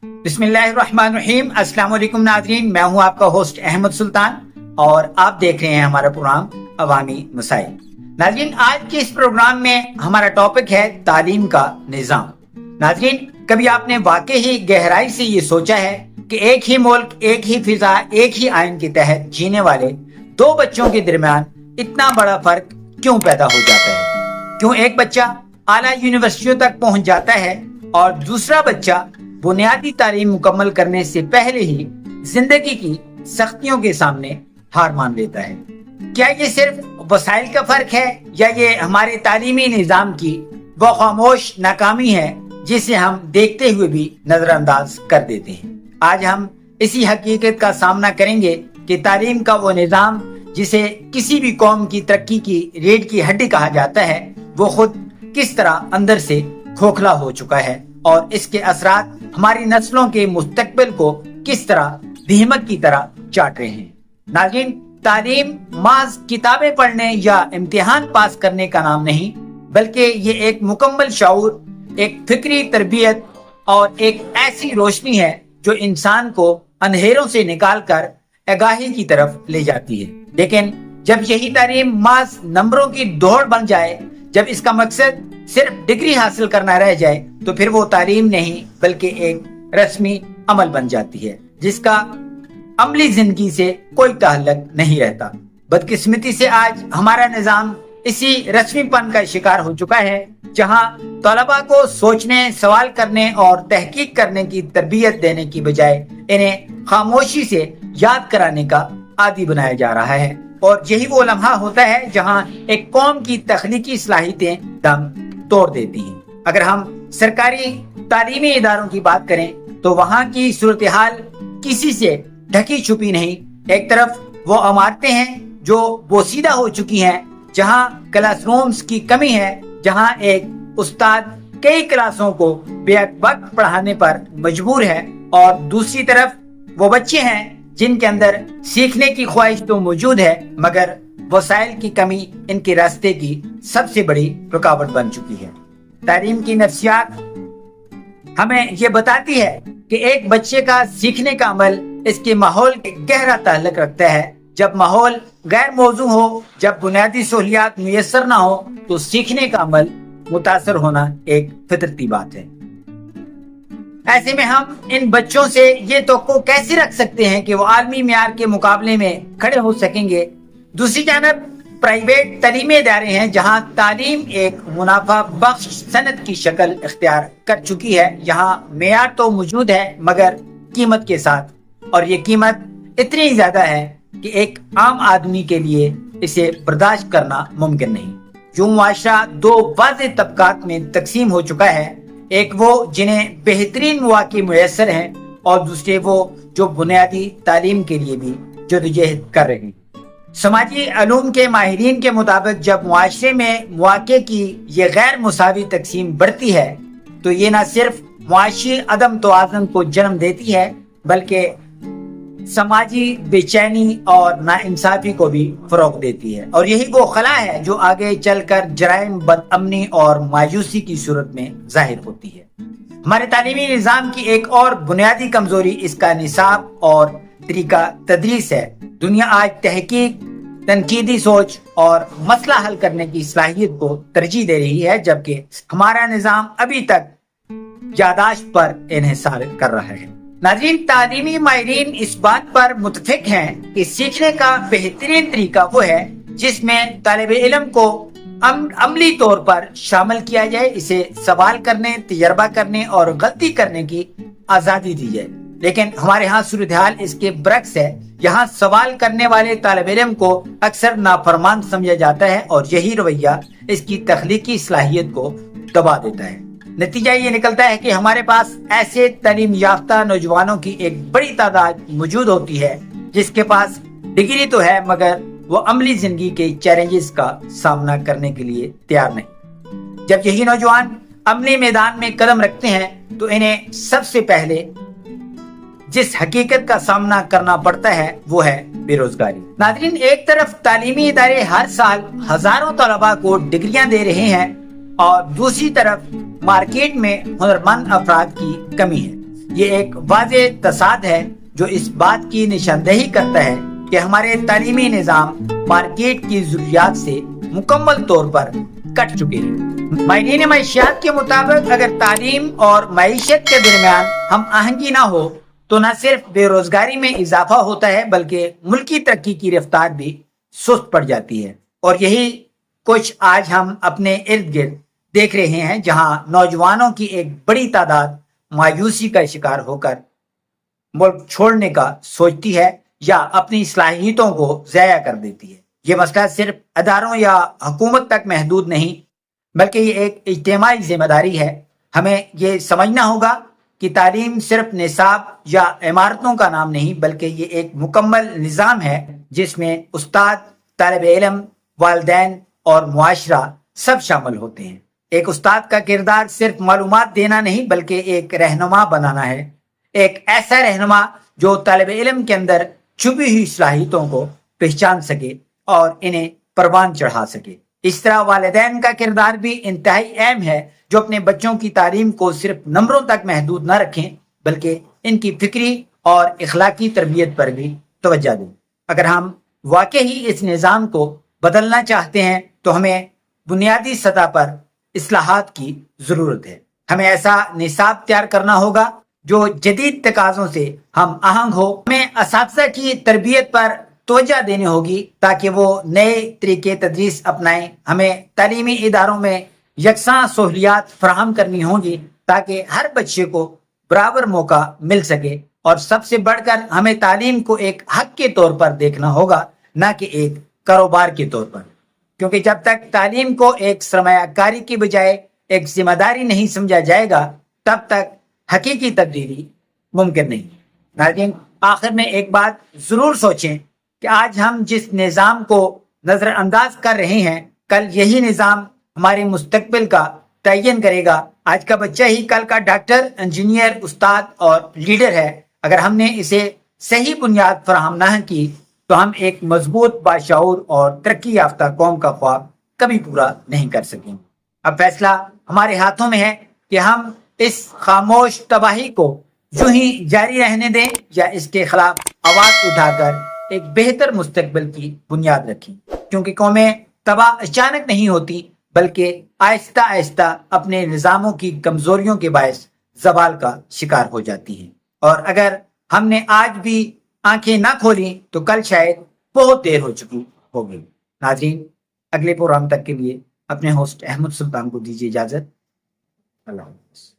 बिस्मिल्लाहिर्रहमानिर्रहीम। अस्सलाम वालेकुम नाज़रीन, मैं हूं आपका होस्ट अहमद सुल्तान और आप देख रहे हैं हमारा प्रोग्राम अवामी मसाइल। नाज़रीन, आज के इस प्रोग्राम में हमारा टॉपिक है तालीम का निज़ाम। नाज़रीन, कभी आपने वाकई ही गहराई से ये सोचा है कि एक ही मुल्क, एक ही फिजा, एक ही आइन के तहत जीने वाले दो बच्चों के दरमियान इतना बड़ा फर्क क्यों पैदा हो जाता है? क्यों एक बच्चा आला यूनिवर्सिटियों तक पहुंच जाता है और दूसरा बच्चा बुनियादी तालीम मुकम्मल करने से पहले ही जिंदगी की सख्तियों के सामने हार मान लेता है? क्या ये सिर्फ वसाइल का फर्क है या ये हमारे तालीमी निजाम की वो खामोश नाकामी है जिसे हम देखते हुए भी नजरअंदाज कर देते हैं? आज हम इसी हकीकत का सामना करेंगे कि तालीम का वो निजाम जिसे किसी भी कौम की तरक्की की रीढ़ की हड्डी कहा जाता है, वो खुद किस तरह अंदर से खोखला हो चुका है और इसके असरात हमारी नस्लों के मुस्तकबिल को किस तरह दीमक की तरह चाट रहे हैं। नाज़रीन, तालीम महज किताबें पढ़ने या इम्तिहान पास करने का नाम नहीं, बल्कि ये एक मुकम्मल शऊर, एक फिक्री तरबियत और एक ऐसी रोशनी है जो इंसान को अंधेरों से निकालकर आगाही की तरफ ले जाती है। लेकिन जब यही तालीम महज नंबरों की दौड़ बन जाए, जब इसका मकसद सिर्फ डिग्री हासिल करना रह जाए, तो फिर वो तालीम नहीं बल्कि एक रस्मी अमल बन जाती है जिसका अमली जिंदगी से कोई ताल्लुक नहीं रहता। बदकिस्मती से आज हमारा निजाम इसी रस्मीपन का शिकार हो चुका है, जहां तलबा को सोचने, सवाल करने और तहकीक करने की तरबियत देने की बजाय इन्हें खामोशी से याद कराने का आदी बनाया जा रहा है। और यही वो लम्हा होता है जहां एक कौम की तख्लीकी सलाहियतें दम तोड़ देती हैं। अगर हम सरकारी तालीमी इदारों की बात करें तो वहां की सूरत हाल किसी से ढकी छुपी नहीं। एक तरफ वो इमारतें हैं जो बोसीदा हो चुकी हैं, जहां क्लासरूम्स की कमी है, जहां एक उस्ताद कई क्लासों को बेवक्त पढ़ाने पर मजबूर है, और दूसरी तरफ वो बच्चे हैं जिनके अंदर सीखने की ख्वाहिश तो मौजूद है, मगर वसाइल की कमी इनके रास्ते की सबसे बड़ी रुकावट बन चुकी है। तालीम की नफ्सियात हमें ये बताती है कि एक बच्चे का सीखने का अमल इसके माहौल के गहरा ताल्लुक रखता है। जब माहौल गैर मौजू हो, जब बुनियादी सहूलियात मुयस्सर ना हो, तो सीखने का अमल मुतासर होना एक फितरती बात है। ऐसे में हम इन बच्चों से ये तवक्को कैसे रख सकते हैं कि वो आलमी मियार के मुकाबले में खड़े हो सकेंगे? दूसरी जानब प्राइवेट तालीमी इदारे हैं जहां तालीम एक मुनाफा बख्श सनत की शक्ल इख्तियार कर चुकी है। यहाँ मेयार तो मौजूद है मगर कीमत के साथ, और ये कीमत इतनी ज्यादा है कि एक आम आदमी के लिए इसे बर्दाश्त करना मुमकिन नहीं। जो मुआशरा दो वाज़ेह तबकात में तकसीम हो चुका है, एक वो जिन्हें बेहतरीन मौके मुयस्सर हैं और दूसरे वो जो बुनियादी तालीम के लिए भी जदोजहद कर रहे हैं। समाजी अलूम के माहिरीन के मुताबिक जब मुआशरे में मौके की ये गैर मुसावी तकसीम बढ़ती है तो ये न सिर्फ मुआशी अदम तवाज़ुन को जन्म देती है, बल्कि समाजी बेचैनी और नाइंसाफी को भी फरोग देती है। और यही वो खला है जो आगे चलकर जराइम, बदअमनी और मायूसी की सूरत में जाहिर होती है। हमारे तालीमी निजाम की एक और बुनियादी कमजोरी इसका निसाब और तरीका तदरीस है। दुनिया आज तहकीक, तनकीदी सोच और मसला हल करने की सलाहियत को तरजीह दे रही है, जबकि हमारा निजाम अभी तक यादाश्त पर इन्हिसार कर रहा है। नाज़रीन, तालीमी माहिरीन इस बात पर मुत्तफिक हैं कि सीखने का बेहतरीन तरीका वो है जिसमें तालिबे इल्म को अमली तौर पर शामिल किया जाए, इसे सवाल करने, तजर्बा करने और गलती करने की आजादी दी जाए। लेकिन हमारे यहाँ सूरत हाल इसके बरक्स है। यहाँ सवाल करने वाले तालिबे इल्म को अक्सर नाफरमान समझा जाता है और यही रवैया इसकी तख्लीकी सलाहियत को दबा देता है। नतीजा ये निकलता है कि हमारे पास ऐसे तालीम याफ्ता नौजवानों की एक बड़ी तादाद मौजूद होती है जिसके पास डिग्री तो है मगर वो अमली जिंदगी के चैलेंजेस का सामना करने के लिए तैयार नहीं। जब यही नौजवान अमली मैदान में कदम रखते हैं तो इन्हें सबसे पहले जिस हकीकत का सामना करना पड़ता है वो है बेरोजगारी। नाज़रीन, एक तरफ तालीमी इदारे हर साल हजारों तलबा को डिग्रियां दे रहे हैं और दूसरी तरफ मार्केट में हुनरमंद अफराद की कमी है। یہ ایک واضح تصاد ہے جو اس بات کی نشاندہی کرتا ہے کہ ہمارے تعلیمی نظام مارکیٹ کی ضروریات سے مکمل طور پر کٹ چکے ہیں۔ ماہرین معیشت کے مطابق اگر تعلیم اور معیشت کے درمیان ہم آہنگی نہ ہو تو نہ صرف بے روزگاری میں اضافہ ہوتا ہے بلکہ ملکی ترقی کی رفتار بھی سست پڑ جاتی ہے۔ اور یہی کچھ آج ہم اپنے ارد گرد دیکھ رہے ہیں، جہاں نوجوانوں کی ایک بڑی تعداد مایوسی کا شکار ہو کر ملک چھوڑنے کا سوچتی ہے یا اپنی صلاحیتوں کو ضائع کر دیتی ہے۔ یہ مسئلہ صرف اداروں یا حکومت تک محدود نہیں بلکہ یہ ایک اجتماعی ذمہ داری ہے۔ ہمیں یہ سمجھنا ہوگا کہ تعلیم صرف نصاب یا عمارتوں کا نام نہیں بلکہ یہ ایک مکمل نظام ہے جس میں استاد، طالب علم، والدین اور معاشرہ سب شامل ہوتے ہیں۔ ایک استاد کا کردار صرف معلومات دینا نہیں بلکہ ایک رہنما بنانا ہے، ایک ایسا رہنما جو طالب علم کے اندر چھپی ہوئی صلاحیتوں کو پہچان سکے اور انہیں پروان چڑھا سکے۔ اس طرح والدین کا کردار بھی انتہائی اہم ہے، جو اپنے بچوں کی تعلیم کو صرف نمبروں تک محدود نہ رکھیں بلکہ ان کی فکری اور اخلاقی تربیت پر بھی توجہ دیں۔ اگر ہم واقعی اس نظام کو بدلنا چاہتے ہیں تو ہمیں بنیادی سطح پر اصلاحات کی ضرورت ہے۔ ہمیں ایسا نصاب تیار کرنا ہوگا جو جدید تقاضوں سے ہم آہنگ ہو۔ ہمیں اساتذہ کی تربیت پر توجہ دینی ہوگی تاکہ وہ نئے طریقے تدریس اپنائیں۔ ہمیں تعلیمی اداروں میں یکساں سہولیات فراہم کرنی ہوں گی تاکہ ہر بچے کو برابر موقع مل سکے، اور سب سے بڑھ کر ہمیں تعلیم کو ایک حق کے طور پر دیکھنا ہوگا نہ کہ ایک کاروبار کے طور پر، کیونکہ جب تک تعلیم کو ایک سرمایہ کاری کی بجائے ایک ذمہ داری نہیں سمجھا جائے گا تب تک حقیقی تبدیلی ممکن نہیں۔ ناظرین، آخر میں ایک بات ضرور سوچیں کہ آج ہم جس نظام کو نظر انداز کر رہے ہیں، کل یہی نظام ہمارے مستقبل کا تعین کرے گا۔ آج کا بچہ ہی کل کا ڈاکٹر، انجینئر، استاد اور لیڈر ہے۔ اگر ہم نے اسے صحیح بنیاد فراہم نہ کی تو ہم ایک مضبوط، باشعور اور ترقی یافتہ قوم کا خواب کبھی پورا نہیں کر سکیں۔ اب فیصلہ ہمارے ہاتھوں میں ہے کہ ہم اس خاموش تباہی کو یوں ہی جاری رہنے دیں یا اس کے خلاف آواز اٹھا کر ایک بہتر مستقبل کی بنیاد رکھیں، کیونکہ قومیں تباہ اچانک نہیں ہوتی بلکہ آہستہ آہستہ اپنے نظاموں کی کمزوریوں کے باعث زوال کا شکار ہو جاتی ہیں۔ اور اگر ہم نے آج بھی آنکھیں نہ کھولیں تو کل شاید بہت دیر ہو چکی ہوگی۔ ناظرین، اگلے پروگرام تک کے لیے اپنے ہوسٹ احمد سلطان کو دیجیے اجازت۔ اللہ حافظ۔